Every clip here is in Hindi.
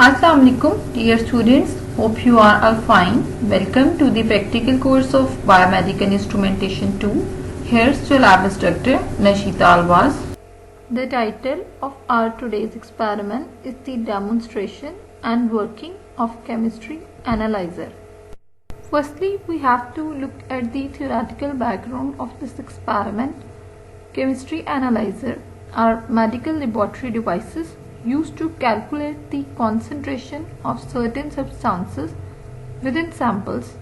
Assalamualaikum dear students, hope you are all fine. Welcome to the practical course of Biomedical Instrumentation 2. Here's your lab instructor Nashita Alvaz. The title of our today's experiment is the demonstration and working of chemistry analyzer. Firstly, we have to look at the theoretical background of this experiment. Chemistry analyzer are medical laboratory devices used to calculate the concentration of certain substances within samples.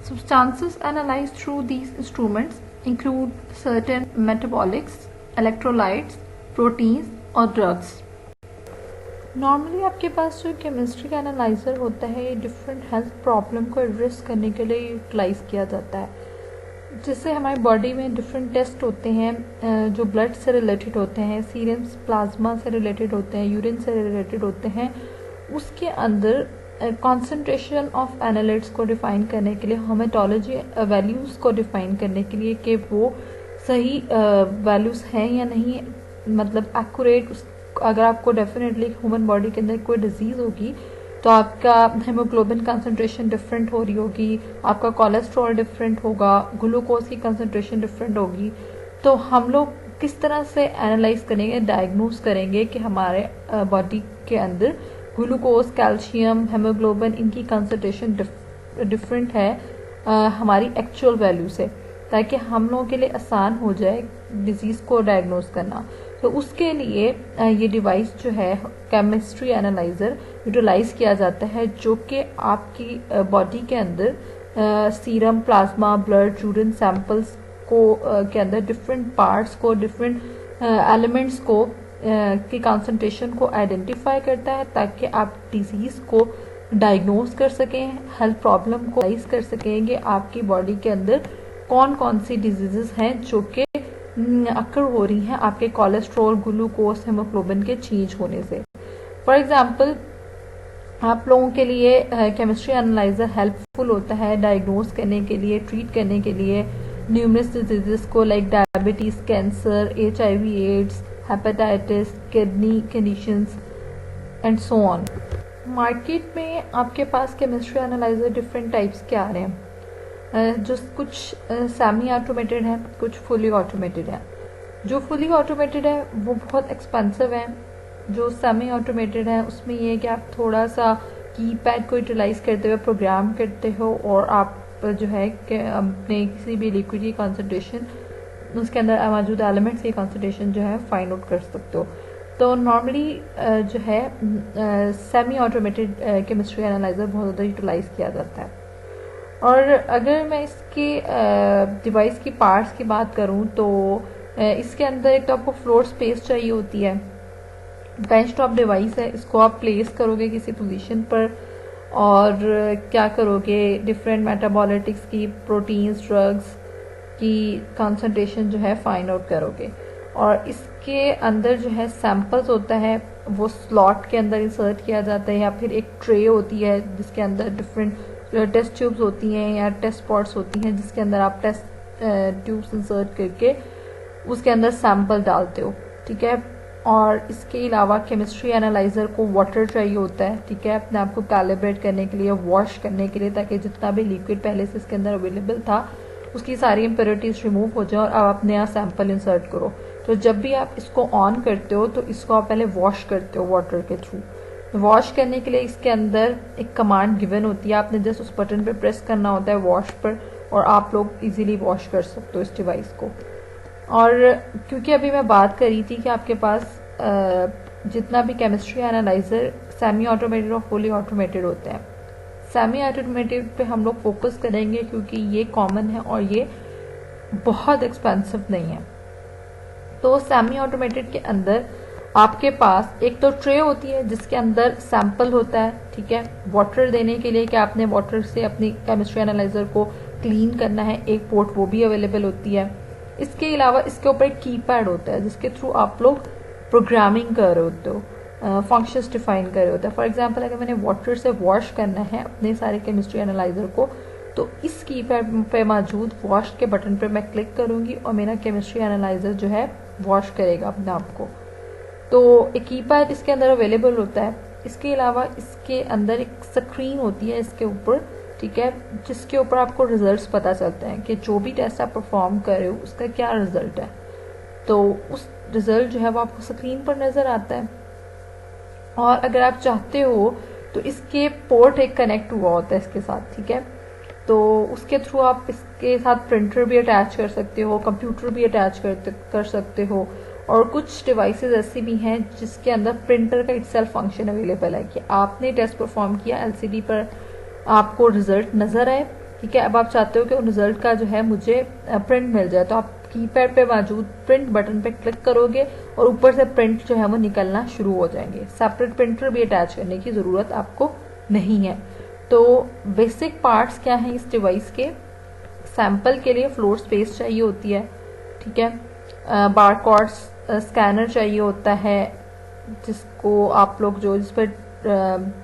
Substances analyzed through these instruments include certain metabolics, electrolytes, proteins और drugs. नॉर्मली आपके पास जो केमिस्ट्री एनालाइज़र होता है ये डिफरेंट हेल्थ प्रॉब्लम को एड्रेस करने के लिए यूटिलाइज़ किया जाता है, जिससे हमारी बॉडी में डिफरेंट टेस्ट होते हैं जो ब्लड से रिलेटेड होते हैं, सीरम प्लाज्मा से रिलेटेड होते हैं, यूरिन से रिलेटेड होते हैं. उसके अंदर कॉन्सेंट्रेशन ऑफ एनालाइट्स को डिफ़ाइन करने के लिए, हेमेटोलॉजी वैल्यूज़ को डिफ़ाइन करने के लिए कि वो सही वैल्यूज़ हैं या नहीं, मतलब एक्यूरेट. अगर आपको डेफिनेटली ह्यूमन बॉडी के अंदर कोई डिजीज़ होगी तो आपका हेमोग्लोबिन कंसंट्रेशन डिफरेंट हो रही होगी, आपका कोलेस्ट्रॉल डिफरेंट होगा, ग्लूकोज की कंसंट्रेशन डिफरेंट होगी. तो हम लोग किस तरह से एनालाइज करेंगे, डायग्नोज करेंगे कि हमारे बॉडी के अंदर ग्लूकोज, कैल्शियम, हेमोग्लोबिन इनकी कंसंट्रेशन डिफरेंट है हमारी एक्चुअल वैल्यू से, ताकि हम लोगों के लिए आसान हो जाए डिजीज़ को डायग्नोज करना. तो उसके लिए ये डिवाइस जो है केमिस्ट्री एनालाइज़र यूटिलाइज़ किया जाता है, जो कि आपकी बॉडी के अंदर serum, plasma, blood, urine samples को के अंदर डिफरेंट पार्ट्स को, डिफरेंट एलिमेंट्स को की कंसंट्रेशन को आइडेंटिफाई करता है, ताकि आप डिजीज़ को डायग्नोज कर सकें, हेल्थ प्रॉब्लम को एनालाइज कर सकें कि आपकी बॉडी के अंदर कौन कौन सी डिजीज़ हैं जो कि अक्कर हो रही हैं आपके कोलेस्ट्रॉल, ग्लूकोज, हेमोग्लोबिन के चेंज होने से. फॉर एग्जांपल आप लोगों के लिए केमिस्ट्री एनालाइज़र हेल्पफुल होता है डायग्नोज करने के लिए, ट्रीट करने के लिए न्यूमरस डिजीज़ को, like diabetes, cancer, HIV, AIDS, hepatitis, kidney conditions and so on. Market में आपके पास केमिस्ट्री एनालाइज़र डिफरेंट टाइप्स के आ रहे हैं, जो कुछ सेमी ऑटोमेटेड हैं, कुछ फुली ऑटोमेटेड हैं. जो फुली ऑटोमेटेड है वो बहुत एक्सपेंसिव है. जो सेमी ऑटोमेटेड है उसमें ये है कि आप थोड़ा सा कीपैड को यूटिलाइज करते हुए प्रोग्राम करते हो और आप जो है कि अपने किसी भी लिक्विड की कंसंट्रेशन, उसके अंदर मौजूद एलिमेंट्स की कंसंट्रेशन जो है फाइंड आउट कर सकते हो. तो नॉर्मली जो है सेमी ऑटोमेटेड केमिस्ट्री एनालाइज़र बहुत ज़्यादा यूटिलाइज किया जाता है. और अगर मैं इसके डिवाइस की पार्ट्स की बात करूं तो इसके अंदर एक तो आपको फ्लोर स्पेस चाहिए होती है. बेंच टॉप डिवाइस है, इसको आप प्लेस करोगे किसी पोजीशन पर और क्या करोगे, डिफरेंट मेटाबॉलिटिक्स की, प्रोटीन्स, ड्रग्स की कंसंट्रेशन जो है फाइंड आउट करोगे. और इसके अंदर जो है सैंपल्स होता है वो स्लॉट के अंदर इंसर्ट किया जाता है, या फिर एक ट्रे होती है जिसके अंदर डिफरेंट टेस्ट ट्यूब्स होती हैं या टेस्ट पॉट्स होती हैं, जिसके अंदर आप टेस्ट ट्यूब्स इंसर्ट करके उसके अंदर सैंपल डालते हो. ठीक है. और इसके अलावा केमिस्ट्री एनालाइज़र को वाटर चाहिए होता है, ठीक है, अपने आप को कैलिब्रेट करने के लिए, वॉश करने के लिए, ताकि जितना भी लिक्विड पहले से इसके अंदर अवेलेबल था उसकी सारी इम्प्योरिटीज रिमूव हो जाए और आप अपने यहाँ सैंपल इंसर्ट करो. तो जब भी आप इसको ऑन करते हो तो इसको आप पहले वॉश करते हो वाटर के थ्रू. वॉश करने के लिए इसके अंदर एक कमांड गिवन होती है, आपने जस्ट उस बटन पे प्रेस करना होता है वॉश पर, और आप लोग इजीली वॉश कर सकते हो इस डिवाइस को. और क्योंकि अभी मैं बात कर रही थी कि आपके पास जितना भी केमिस्ट्री एनालाइज़र सेमी ऑटोमेटेड और फुली ऑटोमेटेड होते हैं, सेमी ऑटोमेटेड पे हम लोग फोकस करेंगे क्योंकि ये कॉमन है और ये बहुत एक्सपेंसिव नहीं है. तो सेमी ऑटोमेटेड के अंदर आपके पास एक तो ट्रे होती है जिसके अंदर सैंपल होता है, ठीक है, वाटर देने के लिए कि आपने वाटर से अपनी केमिस्ट्री एनालाइज़र को क्लीन करना है, एक पोर्ट वो भी अवेलेबल होती है. इसके अलावा इसके ऊपर एक कीपैड होता है जिसके थ्रू आप लोग प्रोग्रामिंग कर रहे होते हो, फंक्शंस डिफाइन कर रहे होते हैं. फॉर एग्जांपल अगर मैंने वाटर से वॉश करना है अपने सारे केमिस्ट्री एनालाइज़र को, तो इस कीपैड पे मौजूद वॉश के बटन पर मैं क्लिक करूँगी और मेरा केमिस्ट्री एनालाइज़र जो है वॉश करेगा अपने आप को. तो एक कीपैड इसके अंदर अवेलेबल होता है इसके अलावा इसके अंदर एक स्क्रीन होती है इसके ऊपर, ठीक है, जिसके ऊपर आपको रिजल्ट्स पता चलते हैं कि जो भी टेस्ट आप परफॉर्म कर रहे हो उसका क्या रिजल्ट है। तो उस रिजल्ट जो है वो आपको स्क्रीन पर नज़र आता है। और अगर आप चाहते हो तो इसके पोर्ट एक कनेक्ट हुआ होता है इसके साथ, ठीक है, तो उसके थ्रू आप इसके साथ प्रिंटर भी अटैच कर सकते हो, कंप्यूटर भी अटैच कर सकते हो। और कुछ डिवाइसेस ऐसी भी हैं जिसके अंदर प्रिंटर का इटसेल्फ फंक्शन अवेलेबल है कि आपने टेस्ट परफॉर्म किया, एलसीडी पर आपको रिजल्ट नजर आए, ठीक है, अब आप चाहते हो कि उन रिजल्ट का जो है मुझे प्रिंट मिल जाए, तो आप कीपैड पे मौजूद प्रिंट बटन पे क्लिक करोगे और ऊपर से प्रिंट जो है वो निकलना शुरू हो जाएंगे। सेपरेट प्रिंटर भी अटैच करने की ज़रूरत आपको नहीं है। तो बेसिक पार्ट्स क्या हैं इस डिवाइस के? सैंपल के लिए फ्लोर स्पेस चाहिए होती है, ठीक है, बारकोड स्कैनर चाहिए होता है जिसको आप लोग जिस पर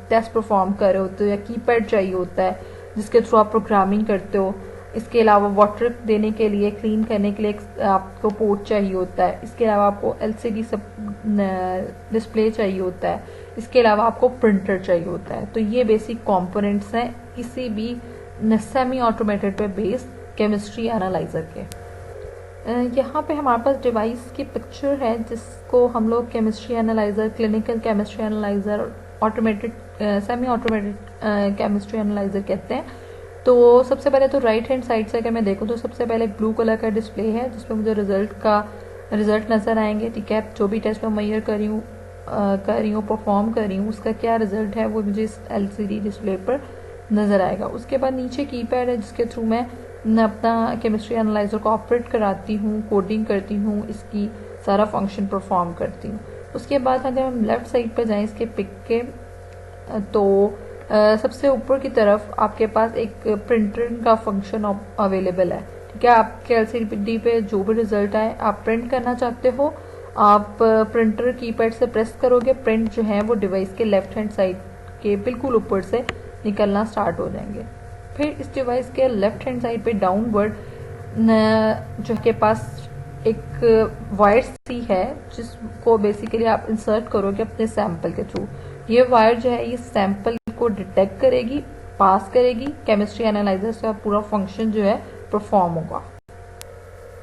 टेस्ट परफॉर्म कर रहे होते हो, या कीपैड चाहिए होता है जिसके थ्रू आप प्रोग्रामिंग करते हो। इसके अलावा वाटर देने के लिए, क्लीन करने के लिए आपको पोर्ट चाहिए होता है। इसके अलावा आपको एलसीडी डिस्प्ले चाहिए होता है। इसके अलावा आपको प्रिंटर चाहिए होता है। तो ये बेसिक कंपोनेंट्स हैं किसी भी सेमी ऑटोमेटेड पे बेस्ड केमिस्ट्री एनालाइजर के। यहाँ पे हमारे पास डिवाइस की पिक्चर है जिसको हम लोग chemistry analyser, clinical chemistry analyser, automated semi automated chemistry analyser कहते हैं। तो सबसे पहले तो राइट हैंड साइड से अगर मैं देखूँ तो सबसे पहले ब्लू कलर का डिस्प्ले है जिसमें मुझे रिजल्ट नजर आएंगे, ठीक है, जो भी टेस्ट मैं मैयर कर रही हूँ, परफॉर्म कर रही हूँ, उसका क्या रिजल्ट है वो मुझे इस एलसीडी डिस्प्ले पर नजर आएगा। उसके बाद नीचे कीपैड है जिसके थ्रू मैं अपना केमिस्ट्री एनालाइजर को ऑपरेट कराती हूँ, कोडिंग करती हूँ, इसकी सारा फंक्शन परफॉर्म करती हूँ। उसके बाद अगर हम लेफ्ट साइड पर जाएं इसके पिक के, तो सबसे ऊपर की तरफ आपके पास एक प्रिंटर का फंक्शन अवेलेबल है, ठीक है। आपके एलसीडी पे जो भी रिजल्ट आए आप प्रिंट करना चाहते हो, आप प्रिंटर कीपैड से प्रेस करोगे, प्रिंट जो है वो डिवाइस के लेफ्ट हैंड साइड के बिल्कुल ऊपर से निकलना स्टार्ट हो जाएंगे। फिर इस डिवाइस के लेफ्ट हैंड साइड पे डाउनवर्ड जो के पास एक वायर सी है जिसको बेसिकली आप इंसर्ट करोगे अपने सैंपल के थ्रू। ये वायर जो है ये सैंपल को डिटेक्ट करेगी, पास करेगी, केमिस्ट्री एनालाइजर से पूरा फंक्शन जो है परफॉर्म होगा।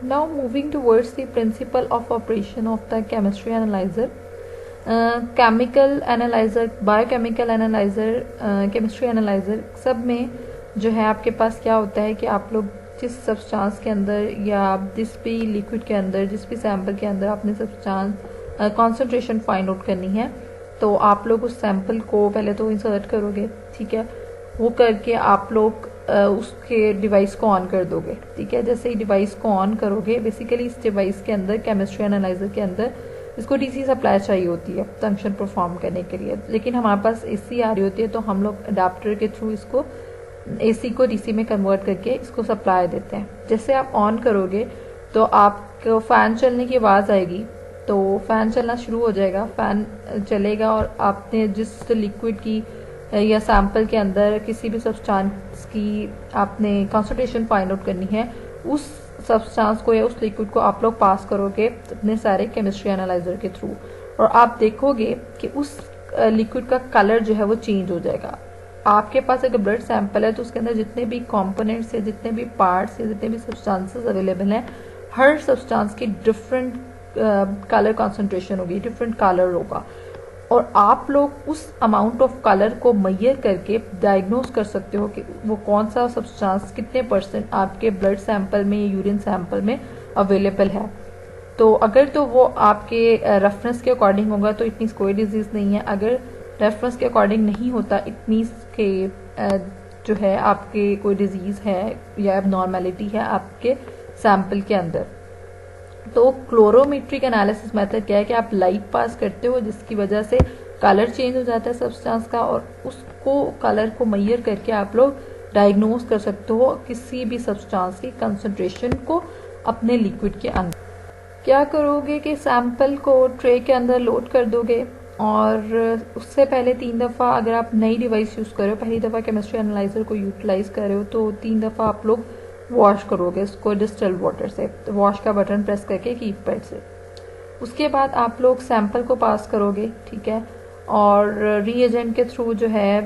Now moving towards the principle of operation of the chemistry analyser. Chemical analyser, biochemical analyser, chemistry analyser, सब में जो है आपके पास क्या होता है कि आप लोग जिस सब्सटेंस के अंदर या जिस भी लिक्विड के अंदर, जिस भी सैंपल के अंदर आपने सब्सटेंस कॉन्सेंट्रेशन फाइंड आउट करनी है, तो आप लोग उस सैंपल को पहले तो इंसर्ट करोगे, ठीक है, वो करके आप लोग उसके डिवाइस को ऑन कर दोगे, ठीक है। जैसे ही डिवाइस को ऑन करोगे, बेसिकली इस डिवाइस के अंदर, केमिस्ट्री एनालाइजर के अंदर, इसको डीसी सप्लाई चाहिए होती है फंक्शन परफॉर्म करने के लिए, लेकिन हमारे पास एसी आ रही होती है, तो हम लोग अडाप्टर के थ्रू इसको एसी को डीसी में कन्वर्ट करके इसको सप्लाई देते हैं। जैसे आप ऑन करोगे तो आपको फैन चलने की आवाज़ आएगी, तो फैन चलना शुरू हो जाएगा, फैन चलेगा और आपने जिस लिक्विड की या सैंपल के अंदर किसी भी सब्सटेंस की आपने कंसंट्रेशन फाइंड आउट करनी है, उस सब्सटेंस को या उस लिक्विड को आप लोग पास करोगे अपने सारे केमिस्ट्री एनालाइजर के थ्रू, और आप देखोगे कि उस लिक्विड का कलर जो है वो चेंज हो जाएगा। आपके पास अगर ब्लड सैंपल है तो उसके अंदर जितने भी कंपोनेंट्स या जितने भी पार्ट्स या जितने भी सब्सटेंसेस अवेलेबल हैं, हर सब्सटेंस की डिफरेंट कलर कंसंट्रेशन होगी, डिफरेंट कलर होगा, और आप लोग उस अमाउंट ऑफ कलर को मैयर करके डायग्नोज कर सकते हो कि वो कौन सा सब्सटेंस कितने % आपके ब्लड सैंपल में या यूरिन सैंपल में अवेलेबल है। तो अगर तो वो आपके रेफरेंस के अकॉर्डिंग होगा तो इट मीन्स कोई डिजीज नहीं है, अगर रेफरेंस के अकॉर्डिंग नहीं होता इट मीन्स के जो है आपके कोई डिजीज है या एबनॉर्मेलिटी है आपके सैंपल के अंदर। तो क्लोरोमेट्रिक एनालिसिस मेथड क्या है कि आप लाइट पास करते हो जिसकी वजह से कलर चेंज हो जाता है सब्सटेंस का, और उसको कलर को मैयर करके आप लोग डायग्नोज कर सकते हो किसी भी सब्सटेंस की कंसंट्रेशन को अपने लिक्विड के अंदर। क्या करोगे कि सैंपल को ट्रे के अंदर लोड कर दोगे, और उससे पहले 3 दफ़ा अगर आप नई डिवाइस यूज़ कर रहे हो, पहली दफ़ा केमिस्ट्री एनालाइजर को यूटिलाइज कर रहे हो, तो 3 दफ़ा आप लोग वॉश करोगे इसको डिस्टिल्ड वाटर से, तो वॉश का बटन प्रेस करके कीपैड से। उसके बाद आप लोग सैंपल को पास करोगे, ठीक है, और रीएजेंट के थ्रू जो है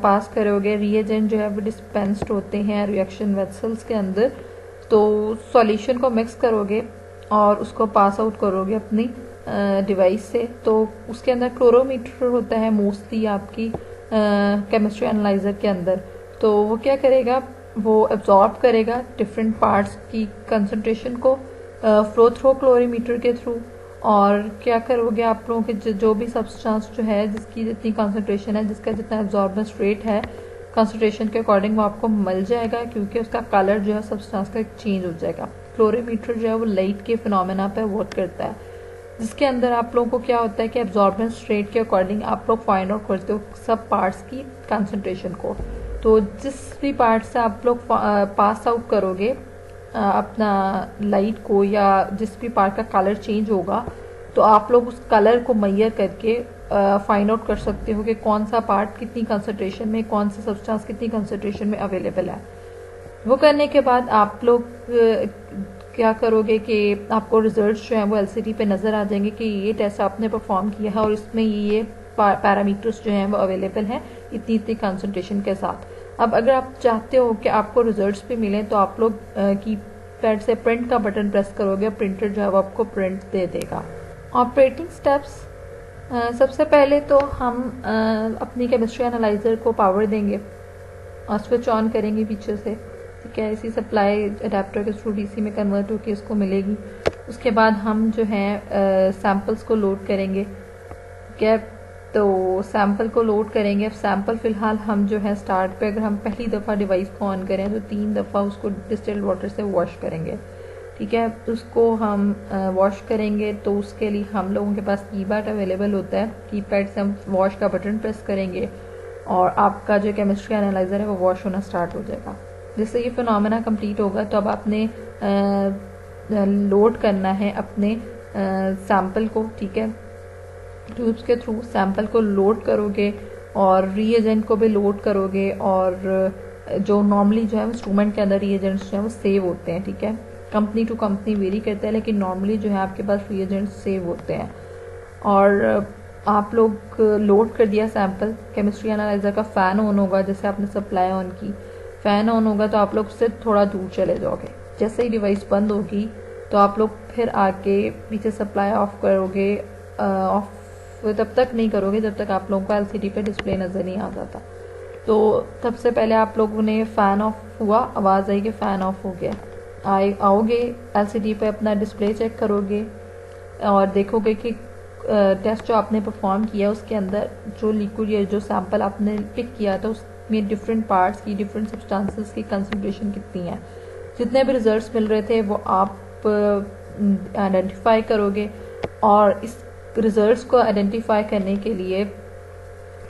पास करोगे। रीएजेंट जो है वो डिस्पेंस्ड होते हैं रिएक्शन वेसल्स के अंदर। तो सॉल्यूशन को मिक्स करोगे और उसको पास आउट करोगे अपनी डिवाइस से। तो उसके अंदर क्लोरोमीटर होता है मोस्टली आपकी केमिस्ट्री एनालाइजर के अंदर। तो वो क्या करेगा, वो एब्जॉर्ब करेगा डिफरेंट पार्ट्स की कंसंट्रेशन को फ्लो थ्रो क्लोरीमीटर के थ्रू। और क्या करोगे, आप लोगों के जो भी सब्सटेंस जो है जिसकी जितनी कंसंट्रेशन है, जिसका जितना एब्जॉर्बेंस रेट है कंसंट्रेशन के अकॉर्डिंग वो आपको मिल जाएगा, क्योंकि उसका कलर जो है सब्सटेंस का चेंज हो जाएगा। क्लोरीमीटर जो है वो लाइट के फिनोमेना पे वर्क करता है, जिसके अंदर आप लोगों को क्या होता है कि एब्जॉर्बेंस रेट के अकॉर्डिंग आप लोग फाइंड आउट करते हो सब पार्ट्स की कंसंट्रेशन को। तो जिस भी पार्ट से आप लोग पास आउट करोगे अपना लाइट को, या जिस भी पार्ट का कलर चेंज होगा, तो आप लोग उस कलर को मैयर करके फाइंड आउट कर सकते हो कि कौन सा पार्ट कितनी कंसंट्रेशन में, कौन सा सब्सटेंस कितनी कंसंट्रेशन में अवेलेबल है। वो करने के बाद आप लोग क्या करोगे कि आपको रिजल्ट्स जो हैं वो एलसीडी पे नज़र आ जाएंगे कि ये टेस्ट आपने परफॉर्म किया है और इसमें ये पैरामीटर्स जो हैं वो अवेलेबल हैं इतनी इतनी कंसंट्रेशन के साथ। अब अगर आप चाहते हो कि आपको रिजल्ट्स भी मिलें, तो आप लोग की पैड से प्रिंट का बटन प्रेस करोगे, प्रिंटर जो है वो आपको प्रिंट दे देगा। ऑपरेटिंग स्टेप्स, सबसे पहले तो हम अपनी केमिस्ट्री एनालाइजर को पावर देंगे और स्विच ऑन करेंगे पीछे से। ठीक है, इसी सप्लाई अडेप्टर के थ्रू डीसी में कन्वर्ट होकर इसको मिलेगी। उसके बाद हम जो है सैम्पल्स को लोड करेंगे। ठीक है, तो सैम्पल को लोड करेंगे। अब सैम्पल फिलहाल हम जो है स्टार्ट पे अगर हम पहली दफ़ा डिवाइस को ऑन करें तो 3 दफ़ा उसको डिस्टिल्ड वाटर से वॉश करेंगे। ठीक है, उसको हम वॉश करेंगे तो उसके लिए हम लोगों के पास कीपैड अवेलेबल होता है। कीपैड से हम वॉश का बटन प्रेस करेंगे और आपका जो केमिस्ट्री एनालाइजर है वो वॉश होना स्टार्ट हो जाएगा। जैसे ये फिनोमेना कंप्लीट होगा तो अब आपने लोड करना है अपने सैंपल को। ठीक है, ट्यूब्स के थ्रू सैंपल को लोड करोगे और रीएजेंट को भी लोड करोगे। और जो नॉर्मली जो है इंस्ट्रूमेंट के अंदर रीएजेंट्स जो है वो सेव होते हैं। ठीक है, कंपनी टू कंपनी वेरी करता है, लेकिन नॉर्मली जो है आपके पास रीएजेंट्स सेव होते हैं। और आप लोग लोड कर दिया सैंपल, केमिस्ट्री एनालाइजर का फ़ैन ऑन होगा, जैसे आपने सप्लाई ऑन की, फ़ैन ऑन होगा तो आप लोग उससे थोड़ा दूर चले जाओगे। जैसे ही डिवाइस बंद होगी तो आप लोग फिर आके पीछे सप्लाई ऑफ करोगे। ऑफ तब तक नहीं करोगे जब तक आप लोगों को एलसीडी पे डिस्प्ले नज़र नहीं आ जाता। तो सबसे पहले आप लोगों ने फ़ैन ऑफ हुआ, आवाज़ आई कि फ़ैन ऑफ हो गया, आओगे एलसीडी पे अपना डिस्प्ले चेक करोगे और देखोगे कि टेस्ट जो आपने परफॉर्म किया उसके अंदर जो लिक्विड या जो सैंपल आपने पिक किया था उसमें डिफरेंट पार्ट्स की, डिफरेंट सब्सटेंसेस की कंसंट्रेशन कितनी है। जितने भी रिजल्ट्स मिल रहे थे वो आप आइडेंटिफाई करोगे। और इस रिजल्ट्स को आइडेंटिफाई करने के लिए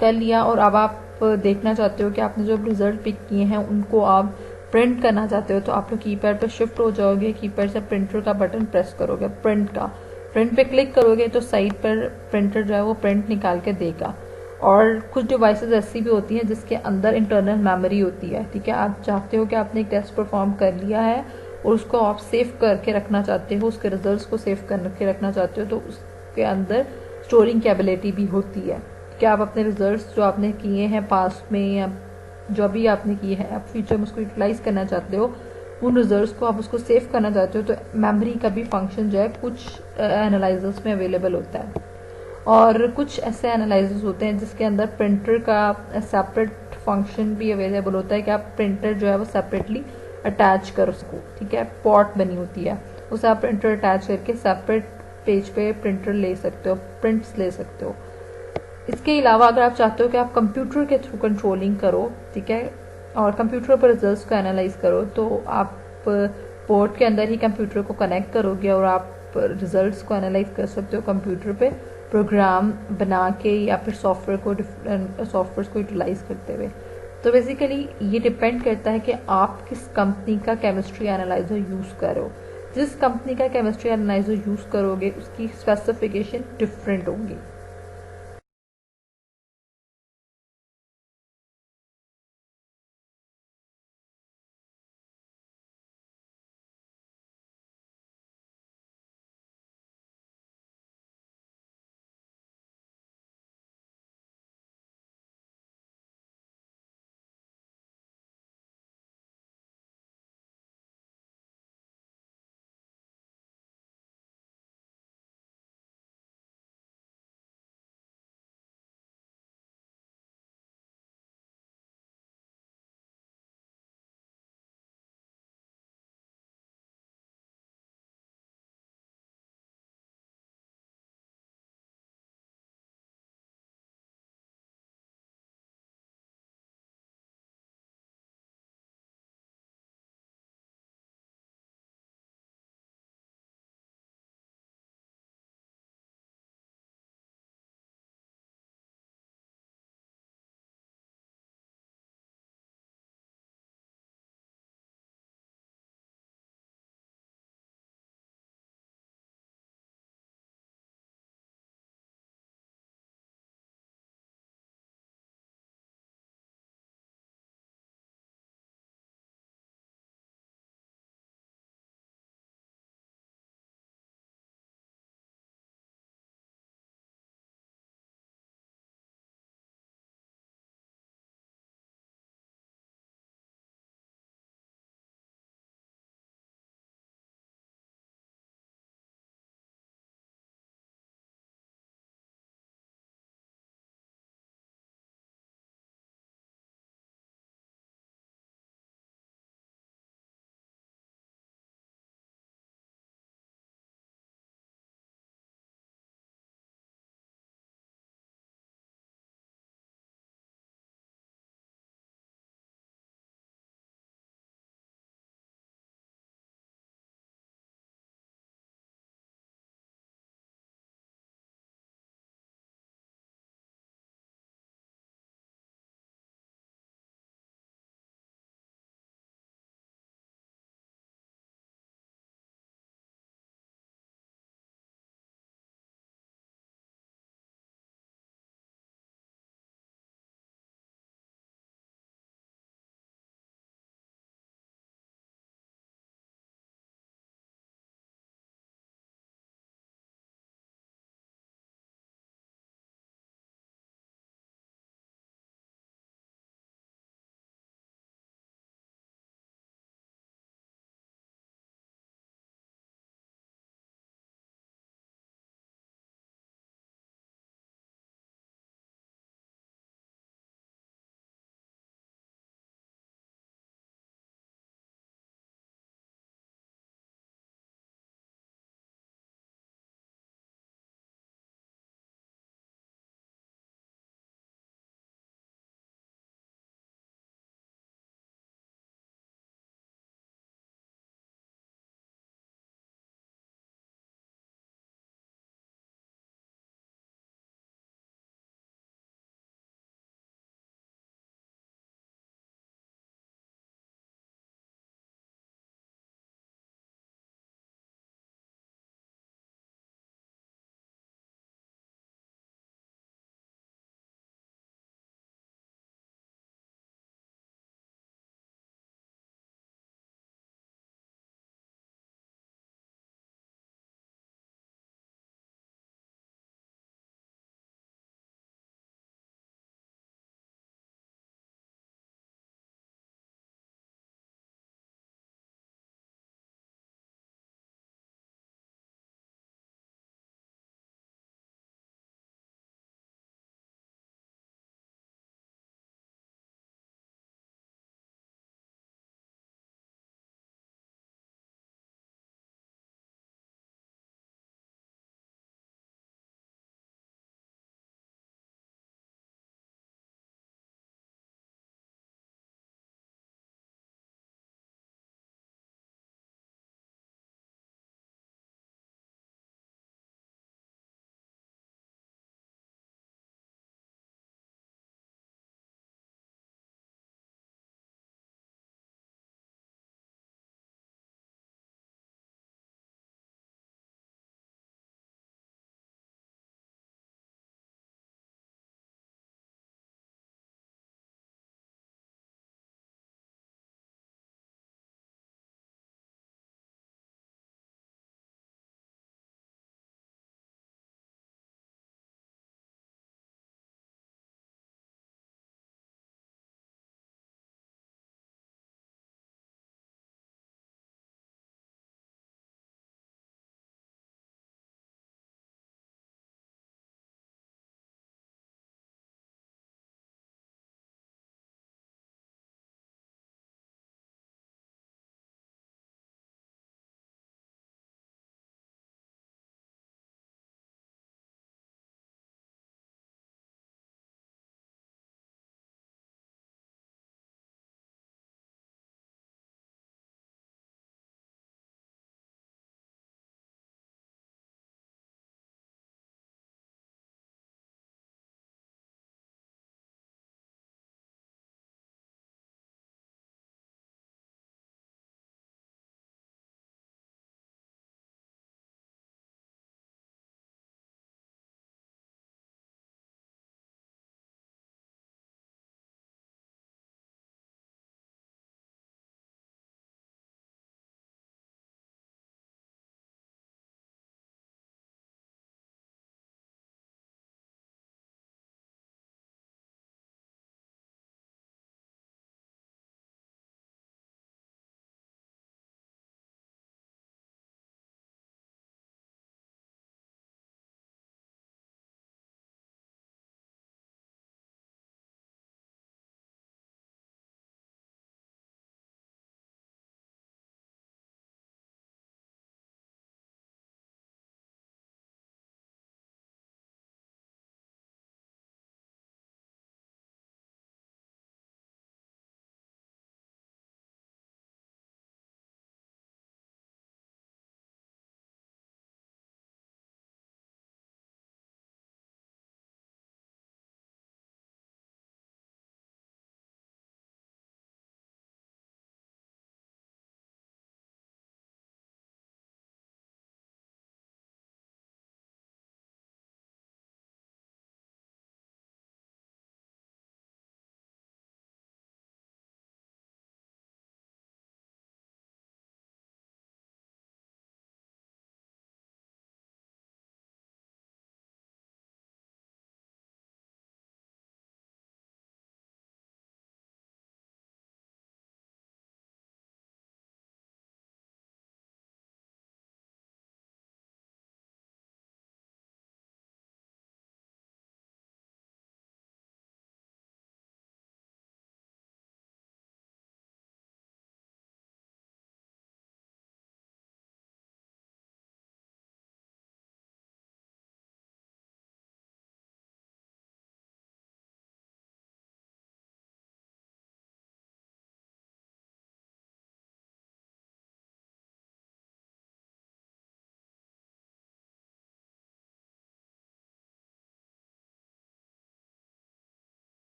कर लिया, और अब आप देखना चाहते हो कि आपने जो रिजल्ट पिक किए हैं उनको आप प्रिंट करना चाहते हो, तो आप लोग कीपैड पर शिफ्ट हो जाओगे। कीपैड से प्रिंटर का बटन प्रेस करोगे, प्रिंट पे क्लिक करोगे तो साइड पर प्रिंटर जो है वो प्रिंट निकाल के देगा। और कुछ डिवाइसेस ऐसी भी होती हैं जिसके अंदर इंटरनल मेमोरी होती है। ठीक है, आप चाहते हो कि आपने एक टेस्ट परफॉर्म कर लिया है और उसको आप सेव करके रखना चाहते हो, उसके रिजल्ट्स को सेव करके रखना चाहते हो, तो उसके अंदर स्टोरिंग कैपेबिलिटी भी होती है कि आप अपने रिजल्ट्स जो आपने किए हैं पास में या जो भी आपने किए हैं आप फ्यूचर में उसको यूटिलाइज करना चाहते हो, उन रिजल्ट्स को आप उसको सेव करना चाहते हो, तो मेमोरी का भी फंक्शन जो है कुछ एनालाइजर्स में अवेलेबल होता है। और कुछ ऐसे एनालाइजर्स होते हैं जिसके अंदर प्रिंटर का सेपरेट फंक्शन भी अवेलेबल होता है कि आप प्रिंटर जो है वो सेपरेटली अटैच कर उसको। ठीक है, पॉट बनी होती है, उसे आप प्रिंटर अटैच करके सेपरेट पेज पे प्रिंटर ले सकते हो, प्रिंट्स ले सकते हो। इसके अलावा अगर आप चाहते हो कि आप कंप्यूटर के थ्रू कंट्रोलिंग करो, ठीक है, और कंप्यूटर पर रिजल्ट्स को एनालाइज करो, तो आप पोर्ट के अंदर ही कंप्यूटर को कनेक्ट करोगे और आप रिजल्ट्स को एनालाइज कर सकते हो कंप्यूटर पे प्रोग्राम बना के या फिर सॉफ्टवेयर को यूटिलाइज करते हुए। तो बेसिकली ये डिपेंड करता है कि आप किस कंपनी का केमिस्ट्री एनालाइजर यूज़ करो। जिस कंपनी का केमिस्ट्री एनालाइजर यूज़ करोगे उसकी स्पेसिफिकेशन डिफरेंट होंगी।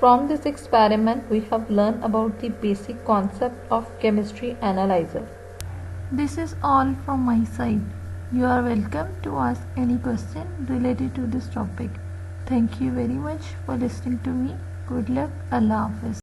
From this experiment, we have learned about the basic concept of chemistry analyzer. This is all from my side. You are welcome to ask any question related to this topic. Thank you very much for listening to me. Good luck. Allah Hafiz.